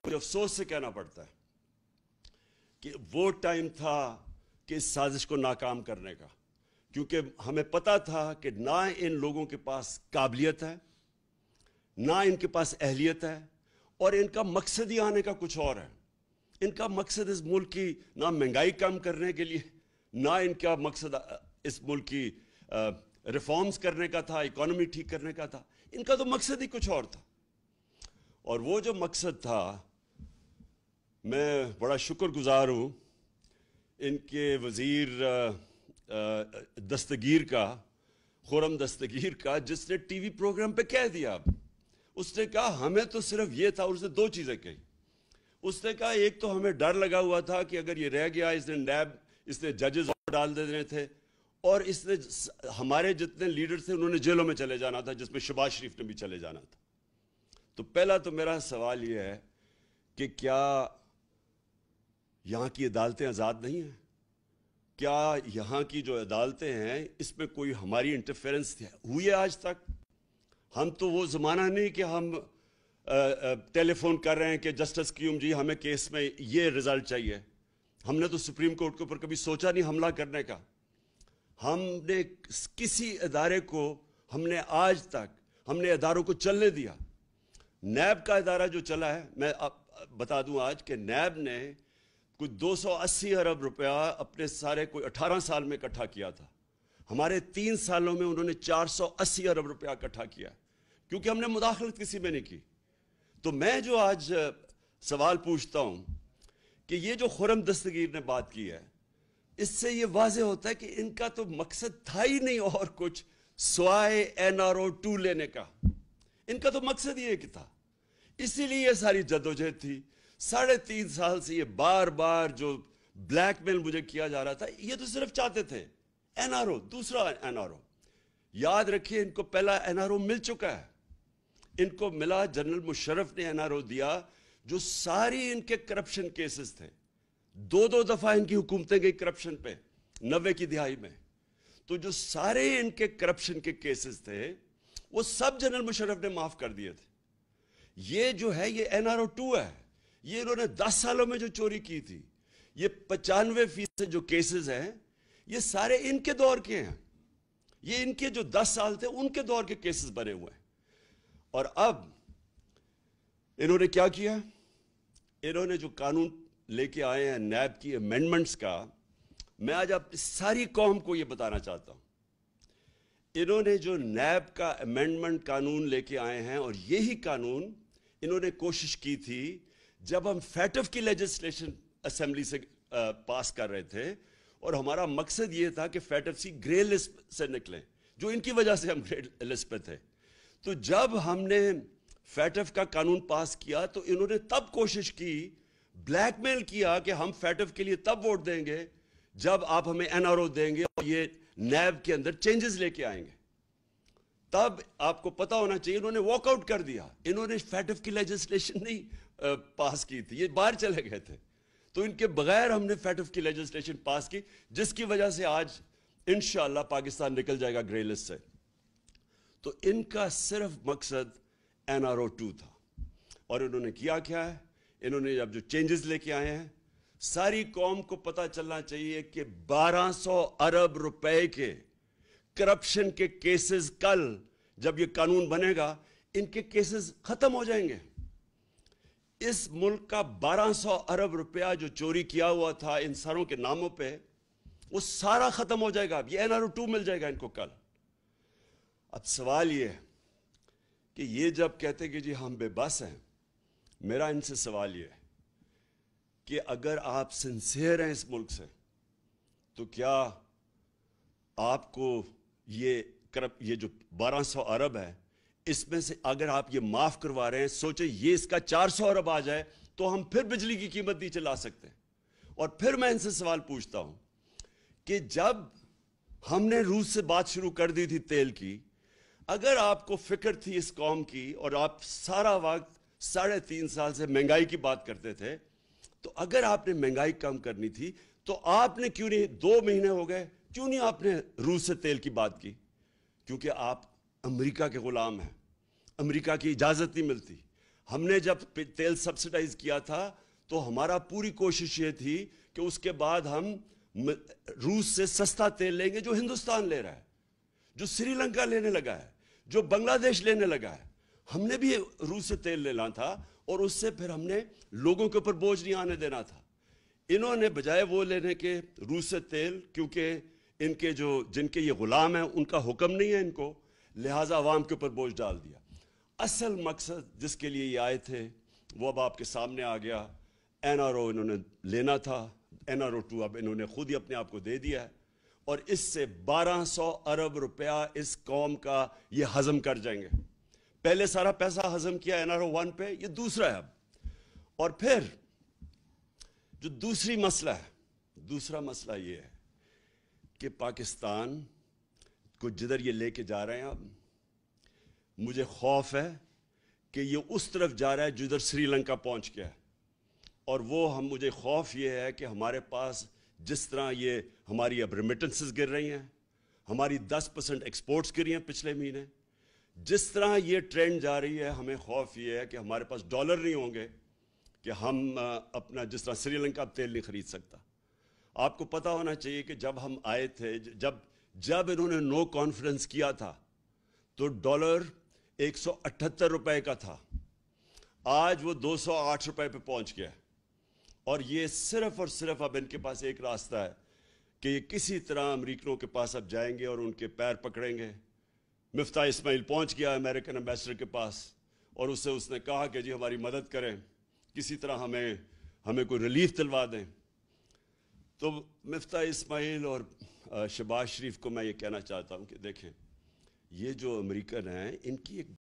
مجھے افسوس سے کہنا پڑتا ہے کہ وہ ٹائم تھا کہ اس سازش کو ناکام کرنے کا، کیونکہ ہمیں پتا تھا کہ نہ ان لوگوں کے پاس قابلیت ہے، نہ ان کے پاس اہلیت ہے، اور ان کا مقصد ہی آنے کا کچھ اور ہے۔ ان کا مقصد اس ملک کی نہ مہنگائی کم کرنے کے لیے، نہ ان کا مقصد اس ملک کی ریفارمز کرنے کا تھا، اکانومی ٹھیک کرنے کا تھا۔ ان کا تو مقصد ہی کچھ اور تھا، اور وہ جو مقصد تھا، میں بڑا شکر گزار ہوں ان کے وزیر دستگیر کا، خرم دستگیر کا، جس نے ٹی وی پروگرام پہ کہہ دیا۔ اب اس نے کہا ہمیں تو صرف یہ تھا، اور اس نے دو چیزیں کہی۔ اس نے کہا ایک تو ہمیں ڈر لگا ہوا تھا کہ اگر یہ رہ گیا، اس نے نیب، اس نے ججز ڈال دینے تھے، اور اس نے ہمارے جتنے لیڈر تھے انہوں نے جیلوں میں چلے جانا تھا، جس میں شہباز شریف نے بھی چلے جانا تھا۔ تو پہلا تو میرا سوال یہ ہے کہ کیا یہاں کی عدالتیں آزاد نہیں ہیں؟ کیا یہاں کی جو عدالتیں ہیں اس میں کوئی ہماری انٹرفیرنس ہوئی ہے آج تک؟ ہم تو وہ زمانہ نہیں کہ ہم ٹیلی فون کر رہے ہیں کہ جسٹس قیوم جی ہمیں کیس میں یہ رزلٹ چاہیے۔ ہم نے تو سپریم کورٹ کے اوپر کبھی سوچا نہیں حملہ کرنے کا۔ ہم نے کسی ادارے کو، ہم نے آج تک، ہم نے اداروں کو چلنے دیا۔ نیب کا ادارہ جو چلا ہے، میں بتا دوں آج کہ نیب نے کوئی 280 ارب روپیہ اپنے سارے کوئی 18 سال میں اکٹھا کیا تھا۔ ہمارے 3 سالوں میں انہوں نے 480 ارب روپیہ اکٹھا کیا، کیونکہ ہم نے مداخلت کسی میں نہیں کی۔ تو میں جو آج سوال پوچھتا ہوں کہ یہ جو خرم دستگیر نے بات کی ہے، اس سے یہ واضح ہوتا ہے کہ ان کا تو مقصد تھا ہی نہیں اور کچھ سوائے NRO 2 لینے کا۔ ان کا تو مقصد یہ کہ تھا، اسی لیے یہ ساری جدوجہد تھی۔ 3.5 سال سے یہ بار بار جو بلیک میل مجھے کیا جا رہا تھا، یہ تو صرف چاہتے تھے NRO، دوسرا NRO۔ یاد رکھیے ان کو پہلا NRO مل چکا ہے۔ ان کو ملا، جنرل مشرف نے NRO دیا، جو ساری ان کے کرپشن کیسز تھے۔ 2 دفعہ ان کی حکومتیں گئی کرپشن پہ 90 کی دہائی میں۔ تو جو سارے ان کے کرپشن کے کیسز تھے وہ سب جنرل مشرف نے معاف کر دیے تھے۔ یہ جو ہے یہ NRO 2 ہے۔ یہ انہوں نے 10 سالوں میں جو چوری کی تھی، یہ 95% جو کیسز ہیں یہ سارے ان کے دور کے ہیں۔ یہ ان کے جو 10 سال تھے ان کے دور کے کیسز بنے ہوئے ہیں۔ اور اب انہوں نے کیا کیا؟ انہوں نے جو قانون لے کے آئے ہیں نیب کی امینڈمنٹس کا، میں آج آپ ساری قوم کو یہ بتانا چاہتا ہوں۔ انہوں نے جو نیب کا امینڈمنٹ قانون لے کے آئے ہیں، اور یہی قانون انہوں نے کوشش کی تھی جب ہم فیٹف کی لیجسلیشن اسمبلی سے پاس کر رہے تھے، اور ہمارا مقصد یہ تھا کہ فیٹف سی گرے لسٹ سے نکلیں، جو ان کی وجہ سے ہم گرے لسٹ پہ تھے۔ تو جب ہم نے فیٹف کا قانون پاس کیا تو انہوں نے تب کوشش کی، بلیک میل کیا کہ ہم فیٹف کے لیے تب ووٹ دیں گے جب آپ ہمیں NRO دیں گے اور یہ نیب کے اندر چینجز لے کے آئیں گے۔ تب آپ کو پتا ہونا چاہیے انہوں نے واک آؤٹ کر دیا۔ انہوں نے فیٹف کی لیجسلیشن نہیں پاس کی تھی، یہ باہر چلے گئے تھے۔ تو ان کے بغیر ہم نے فیٹف کی لیجسلیشن پاس کی، جس کی وجہ سے آج انشاءاللہ پاکستان نکل جائے گا گرے لسٹ سے۔ تو ان کا صرف مقصد NRO 2 تھا، اور انہوں نے کیا ہے؟ انہوں نے اب جو چینجز لے کے آئے ہیں، ساری قوم کو پتا چلنا چاہیے کہ 1200 ارب روپے کے کرپشن کے کیسز کل جب یہ قانون بنے گا ان کے کیسز ختم ہو جائیں گے۔ اس ملک کا 1200 ارب روپیہ جو چوری کیا ہوا تھا ان ساروں کے ناموں پہ، وہ سارا ختم ہو جائے گا۔ اب یہ NRO 2 مل جائے گا ان کو کل۔ اب سوال یہ ہے کہ یہ جب کہتے کہ جی ہم بے بس ہیں، میرا ان سے سوال یہ ہے کہ اگر آپ سنسیئر ہیں اس ملک سے، تو کیا آپ کو یہ جو 1200 ارب ہے، اس میں سے اگر آپ یہ معاف کروا رہے ہیں، سوچیں یہ اس کا 400 ارب آ جائے تو ہم پھر بجلی کی قیمت نیچے لا سکتے ہیں۔ اور پھر میں ان سے سوال پوچھتا ہوں کہ جب ہم نے روس سے بات شروع کر دی تھی تیل کی، اگر آپ کو فکر تھی اس قوم کی اور آپ سارا وقت 3.5 سال سے مہنگائی کی بات کرتے تھے، تو اگر آپ نے مہنگائی کم کرنی تھی تو آپ نے کیوں نہیں 2 مہینے ہو گئے، کیوں نہیں آپ نے روس سے تیل کی بات کی؟ کیونکہ آپ امریکہ کے غلام ہیں، امریکہ کی اجازت نہیں ملتی۔ ہم نے جب تیل سبسڈائز کیا تھا تو ہمارا پوری کوشش یہ تھی کہ اس کے بعد ہم روس سے سستا تیل لیں گے جو ہندوستان لے رہا ہے، جو سری لنکا لینے لگا ہے، جو بنگلہ دیش لینے لگا ہے۔ ہم نے بھی روس سے تیل لینا تھا اور اس سے پھر ہم نے لوگوں کے اوپر بوجھ نہیں آنے دینا تھا۔ انہوں نے بجائے وہ لینے کے روس سے تیل، کیونکہ ان کے جن کے یہ غلام ہیں ان کا حکم نہیں ہے ان کو، لہٰذا عوام کے اوپر بوجھ ڈال دیا۔ اصل مقصد جس کے لیے یہ آئے تھے وہ اب آپ کے سامنے آ گیا۔ این آر او انہوں نے لینا تھا، این آر او 2 اب انہوں نے خود ہی اپنے آپ کو دے دیا ہے، اور اس سے 1200 ارب روپیہ اس قوم کا یہ ہضم کر جائیں گے۔ پہلے سارا پیسہ ہضم کیا این آر او 1 پہ، یہ دوسرا ہے اب۔ اور پھر جو دوسرا مسئلہ یہ ہے کہ پاکستان کو جدھر یہ لے کے جا رہے ہیں اب، مجھے خوف ہے کہ یہ اس طرف جا رہا ہے جدھر سری لنکا پہنچ گیا ہے، اور مجھے خوف یہ ہے کہ ہمارے پاس جس طرح یہ ہماری اب ریمیٹنسز گر رہی ہیں، ہماری 10% ایکسپورٹس گری ہیں پچھلے مہینے، جس طرح یہ ٹرینڈ جا رہی ہے، ہمیں خوف یہ ہے کہ ہمارے پاس ڈالر نہیں ہوں گے کہ ہم اپنا، جس طرح سری لنکا اب تیل نہیں خرید سکتا۔ آپ کو پتہ ہونا چاہیے کہ جب ہم آئے تھے، جب انہوں نے نو کانفیڈنس کیا تھا تو ڈالر 178 روپے کا تھا، آج وہ 208 روپے پہ پہنچ گیا ہے۔ اور یہ صرف اور صرف اب ان کے پاس ایک راستہ ہے کہ یہ کسی طرح امریکنوں کے پاس اب جائیں گے اور ان کے پیر پکڑیں گے۔ مفتاح اسماعیل پہنچ گیا امریکن ایمبیسڈر کے پاس، اور اس نے کہا کہ جی ہماری مدد کریں، کسی طرح ہمیں کوئی ریلیف دلوا دیں۔ تو مفتاح اسماعیل اور شہباز شریف کو میں یہ کہنا چاہتا ہوں کہ دیکھیں، یہ جو امریکن ہیں ان کی ایک